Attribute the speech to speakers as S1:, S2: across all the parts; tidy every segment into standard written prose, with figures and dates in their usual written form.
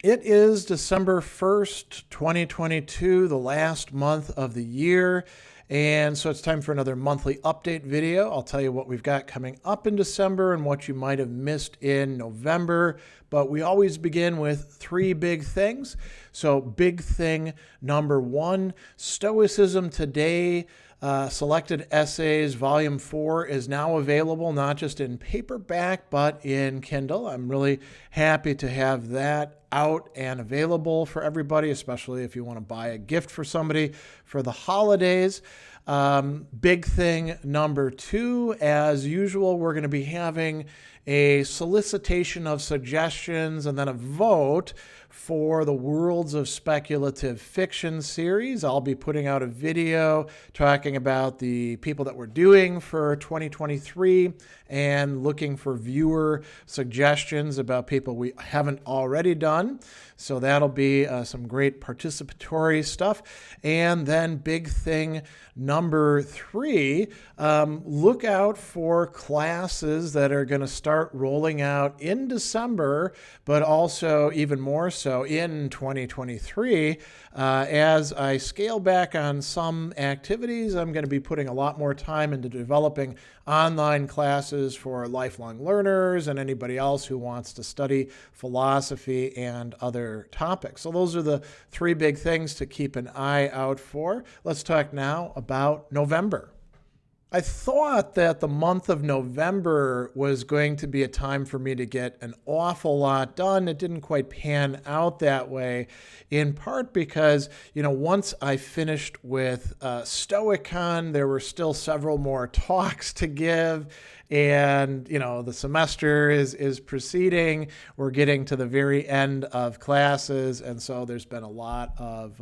S1: It is December 1st, 2022, the last month of the year. And so it's time for another monthly update video. I'll tell you what we've got coming up in December and what you might have missed in November. But we always begin with three big things. So big thing number one, Stoicism Today. Selected Essays Volume 4 is now available not just in paperback but in Kindle. I'm really happy to have that out and available for everybody, especially if you want to buy a gift for somebody for the holidays. Big thing number two, as usual, we're going to be having a solicitation of suggestions and then a vote for the Worlds of Speculative Fiction series. I'll be putting out a video talking about the people that we're doing for 2023 and looking for viewer suggestions about people we haven't already done. So that'll be some great participatory stuff. And then big thing number three, look out for classes that are going to start rolling out in December, but also even more so in 2023. As I scale back on some activities, I'm going to be putting a lot more time into developing online classes for lifelong learners and anybody else who wants to study philosophy and other topics. So those are the three big things to keep an eye out for. Let's talk now about November. I thought that the month of November was going to be a time for me to get an awful lot done. It didn't quite pan out that way, in part because, once I finished with Stoicon, there were still several more talks to give. And, the semester is proceeding. We're getting to the very end of classes. And so there's been a lot of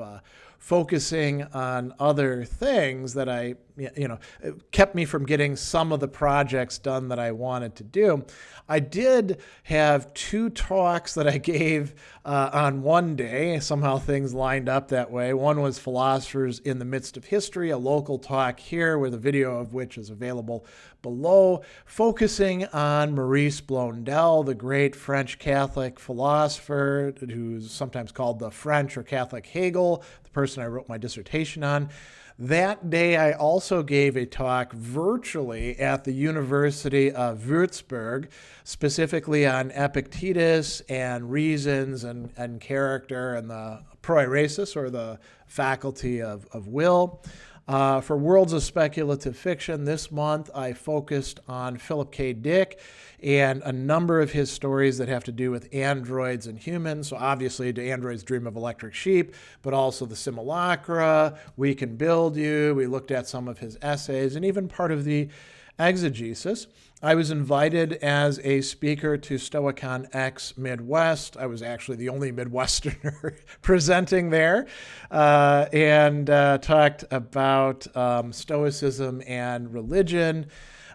S1: focusing on other things that kept me from getting some of the projects done that I wanted to do. I did have two talks that I gave on one day. Somehow things lined up that way. One was Philosophers in the Midst of History, a local talk here with a video of which is available below, focusing on Maurice Blondel, the great French Catholic philosopher who's sometimes called the French or Catholic Hegel, the person I wrote my dissertation on. That day, I also gave a talk virtually at the University of Würzburg, specifically on Epictetus and reasons and character and the proairesis, or the faculty of will. For Worlds of Speculative Fiction this month, I focused on Philip K. Dick and a number of his stories that have to do with androids and humans. So obviously, Do Androids Dream of Electric Sheep, but also The Simulacra, We Can Build You. We looked at some of his essays and even part of the exegesis. I was invited as a speaker to Stoicon X Midwest. I was actually the only Midwesterner presenting there, and talked about Stoicism and religion.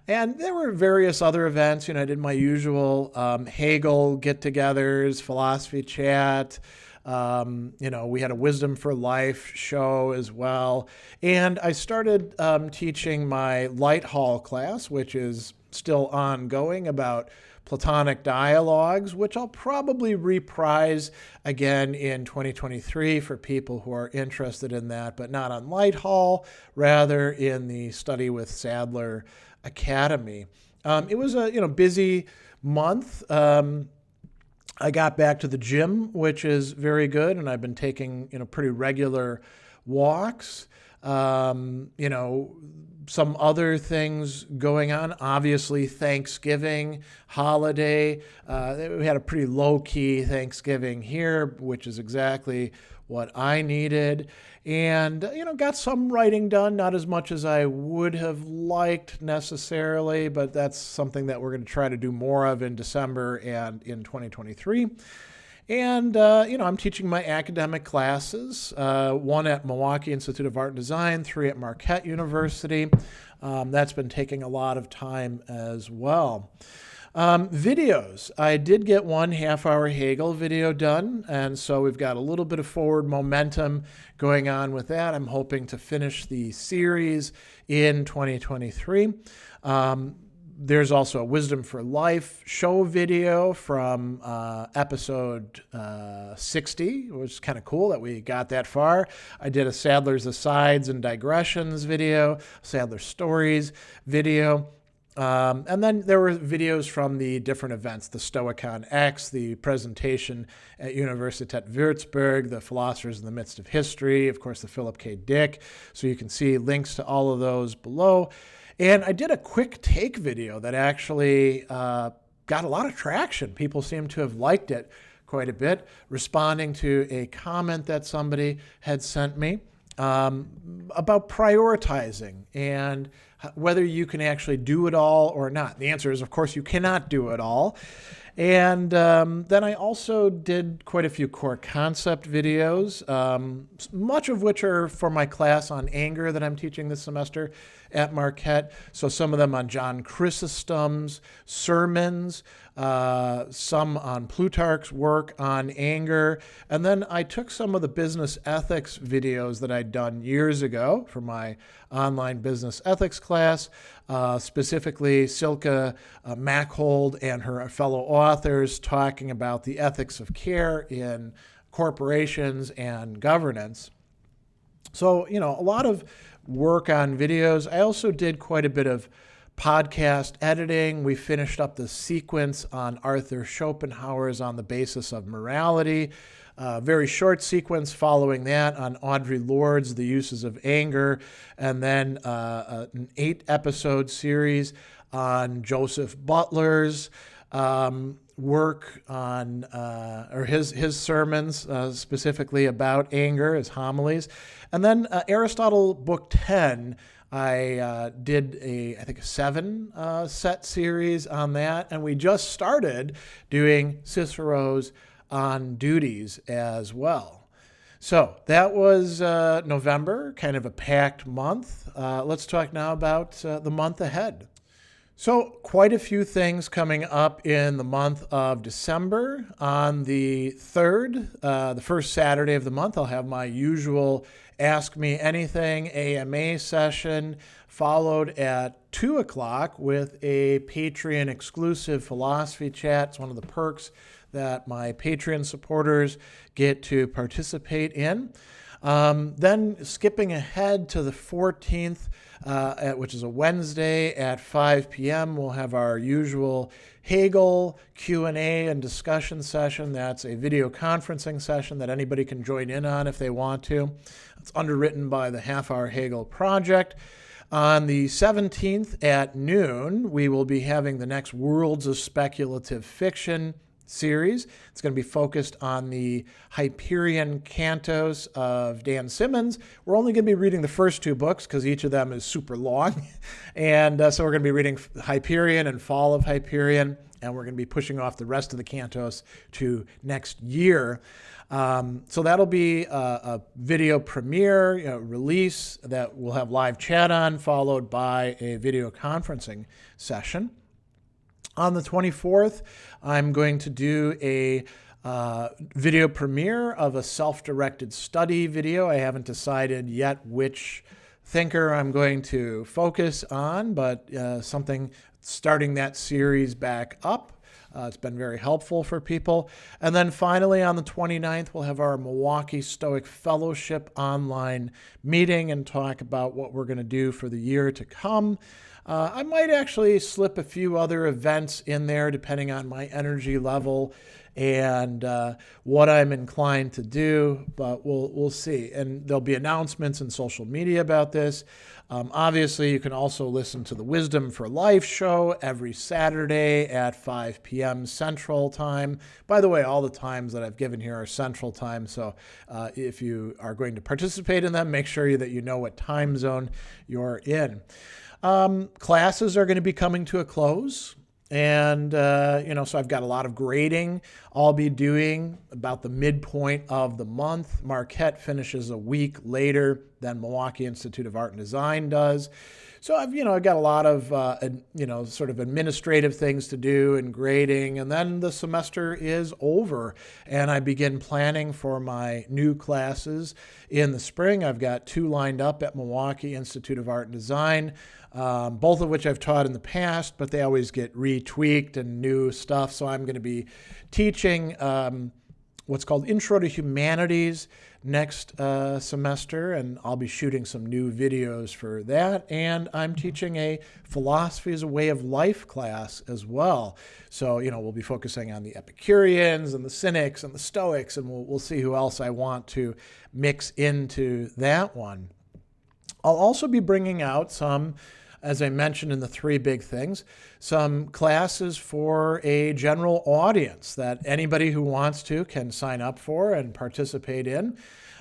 S1: And there were various other events. I did my usual Hegel get-togethers, philosophy chat. We had a Wisdom for Life show as well. And I started teaching my Light Hall class, which is still ongoing, about Platonic dialogues, which I'll probably reprise again in 2023 for people who are interested in that, but not on Light Hall, rather in the Study with Sadler Academy. It was a busy month. I got back to the gym, which is very good, and I've been taking pretty regular walks. Some other things going on. Obviously, Thanksgiving holiday. We had a pretty low-key Thanksgiving here, which is exactly what I needed. And, got some writing done, not as much as I would have liked necessarily, but that's something that we're going to try to do more of in December and in 2023. And, I'm teaching my academic classes, one at Milwaukee Institute of Art and Design, 3 at Marquette University. That's been taking a lot of time as well. Videos. I did get one half-hour Hegel video done, and so we've got a little bit of forward momentum going on with that. I'm hoping to finish the series in 2023. There's also a Wisdom for Life show video from episode 60, which is kind of cool that we got that far. I did a Sadler's Asides and Digressions video, Sadler Stories video. And then there were videos from the different events, the Stoicon X, the presentation at Universität Würzburg, the Philosophers in the Midst of History, of course, the Philip K. Dick. So you can see links to all of those below. And I did a quick take video that actually got a lot of traction. People seem to have liked it quite a bit, responding to a comment that somebody had sent me about prioritizing and whether you can actually do it all or not. The answer is, of course, you cannot do it all. And then I also did quite a few core concept videos, much of which are for my class on anger that I'm teaching this semester at Marquette. So some of them on John Chrysostom's sermons, some on Plutarch's work on anger. And then I took some of the business ethics videos that I'd done years ago for my online business ethics class, specifically Silke Mackhold and her fellow authors talking about the ethics of care in corporations and governance. So, a lot of work on videos. I also did quite a bit of podcast editing. We finished up the sequence on Arthur Schopenhauer's On the Basis of Morality. Very short sequence following that on Audre Lorde's The Uses of Anger, and then an 8-episode series on Joseph Butler's work on, or his sermons specifically about anger, his homilies. And then Aristotle Book 10, I did I think a 7 set series on that, and we just started doing Cicero's On Duties as well. So that was November, kind of a packed month. Let's talk now about the month ahead. So quite a few things coming up in the month of December. On the 3rd, the first Saturday of the month, I'll have my usual Ask Me Anything AMA session, followed at 2 o'clock with a Patreon exclusive philosophy chat. It's one of the perks that my Patreon supporters get to participate in. Then skipping ahead to the 14th, which is a Wednesday at 5 p.m., we'll have our usual Hegel Q&A and discussion session. That's a video conferencing session that anybody can join in on if they want to. It's underwritten by the Half Hour Hegel Project. On the 17th at noon, we will be having the next Worlds of Speculative Fiction series. It's going to be focused on the Hyperion Cantos of Dan Simmons. We're only going to be reading the first 2 books because each of them is super long. And so we're going to be reading Hyperion and Fall of Hyperion, and we're going to be pushing off the rest of the Cantos to next year. So that'll be a video premiere, release that we'll have live chat on, followed by a video conferencing session. On the 24th, I'm going to do a video premiere of a self-directed study video. I haven't decided yet which thinker I'm going to focus on, but something starting that series back up. It's been very helpful for people. And then finally, on the 29th, we'll have our Milwaukee Stoic Fellowship online meeting and talk about what we're going to do for the year to come. I might actually slip a few other events in there depending on my energy level and what I'm inclined to do, but we'll see. And there'll be announcements in social media about this. Obviously, you can also listen to the Wisdom for Life show every Saturday at 5 p.m. Central Time. By the way, all the times that I've given here are Central Time, so if you are going to participate in them, make sure that you know what time zone you're in. Classes are going to be coming to a close. And, so I've got a lot of grading I'll be doing about the midpoint of the month. Marquette finishes a week later than Milwaukee Institute of Art and Design does. So I've got a lot of, sort of administrative things to do and grading, and then the semester is over and I begin planning for my new classes in the spring. I've got 2 lined up at Milwaukee Institute of Art and Design, both of which I've taught in the past, but they always get retweaked and new stuff. So I'm going to be teaching what's called Intro to Humanities next semester, and I'll be shooting some new videos for that. And I'm teaching a Philosophy as a Way of Life class as well. So, we'll be focusing on the Epicureans and the Cynics and the Stoics, and we'll see who else I want to mix into that one. I'll also be bringing out some, as I mentioned in the 3 big things, some classes for a general audience that anybody who wants to can sign up for and participate in.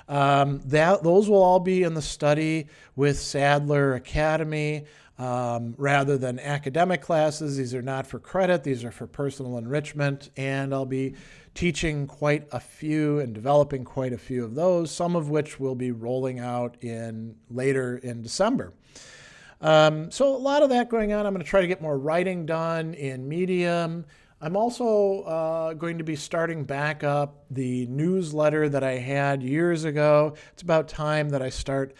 S1: Those will all be in the Study with Sadler Academy rather than academic classes. These are not for credit. These are for personal enrichment. And I'll be teaching quite a few and developing quite a few of those, some of which will be rolling out later in December. So a lot of that going on. I'm going to try to get more writing done in Medium. I'm also going to be starting back up the newsletter that I had years ago. It's about time that I start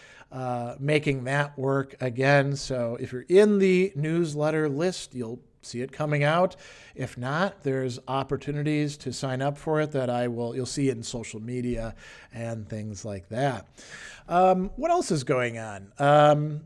S1: making that work again. So if you're in the newsletter list, you'll see it coming out. If not, there's opportunities to sign up for it that you'll see it in social media and things like that. What else is going on?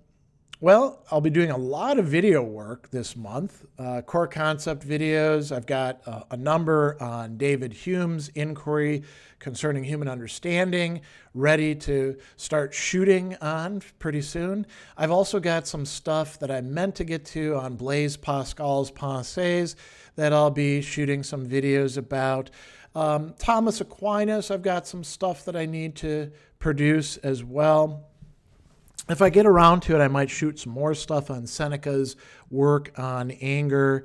S1: Well, I'll be doing a lot of video work this month, core concept videos. I've got a number on David Hume's inquiry concerning human understanding ready to start shooting on pretty soon. I've also got some stuff that I meant to get to on Blaise Pascal's Pensées that I'll be shooting some videos about. Thomas Aquinas, I've got some stuff that I need to produce as well. If I get around to it, I might shoot some more stuff on Seneca's work on anger.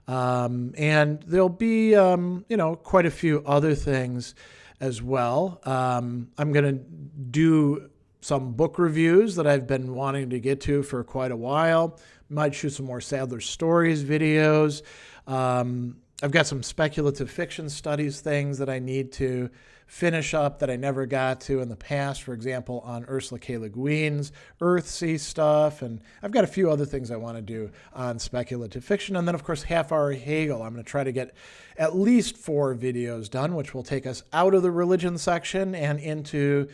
S1: And there'll be, quite a few other things as well. I'm going to do some book reviews that I've been wanting to get to for quite a while. Might shoot some more Sadler Stories videos. I've got some speculative fiction studies things that I need to finish up that I never got to in the past, for example, on Ursula K. Le Guin's Earthsea stuff. And I've got a few other things I want to do on speculative fiction. And then, of course, Half Hour Hegel. I'm going to try to get at least 4 videos done, which will take us out of the religion section and into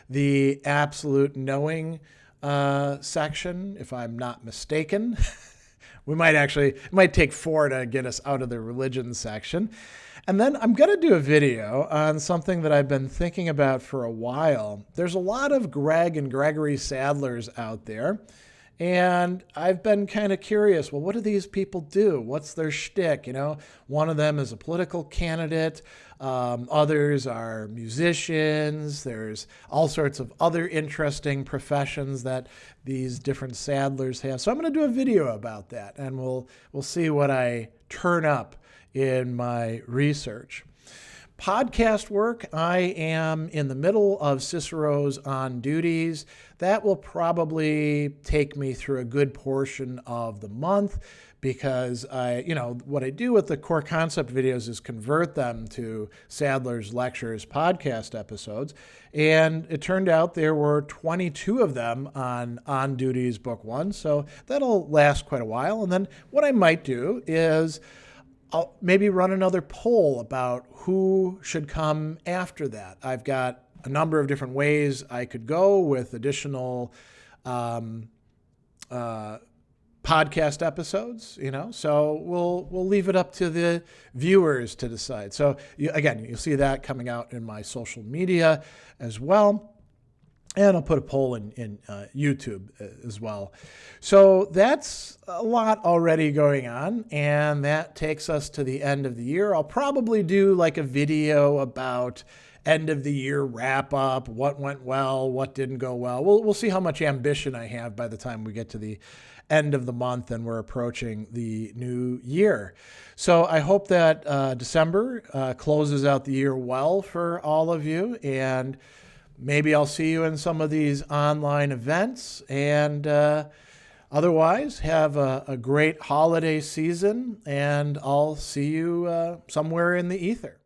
S1: the absolute knowing section, if I'm not mistaken. It might take 4 to get us out of the religion section. And then I'm going to do a video on something that I've been thinking about for a while. There's a lot of Greg and Gregory Sadlers out there, and I've been kind of curious, well, what do these people do? What's their shtick? One of them is a political candidate. Others are musicians. There's all sorts of other interesting professions that these different Sadlers have. So I'm going to do a video about that, and we'll see what I turn up in my research. Podcast work, I am in the middle of Cicero's On Duties. That will probably take me through a good portion of the month because what I do with the core concept videos is convert them to Sadler's Lectures podcast episodes. And it turned out there were 22 of them on Duties Book 1. So that'll last quite a while. And then what I might do is I'll maybe run another poll about who should come after that. I've got a number of different ways I could go with additional podcast episodes, so we'll leave it up to the viewers to decide. So you'll see that coming out in my social media as well. And I'll put a poll in YouTube as well. So that's a lot already going on, and that takes us to the end of the year. I'll probably do like a video about end of the year wrap up, what went well, what didn't go well. We'll see how much ambition I have by the time we get to the end of the month and we're approaching the new year. So I hope that December closes out the year well for all of you, and maybe I'll see you in some of these online events, and Otherwise, have a great holiday season, and I'll see you somewhere in the ether.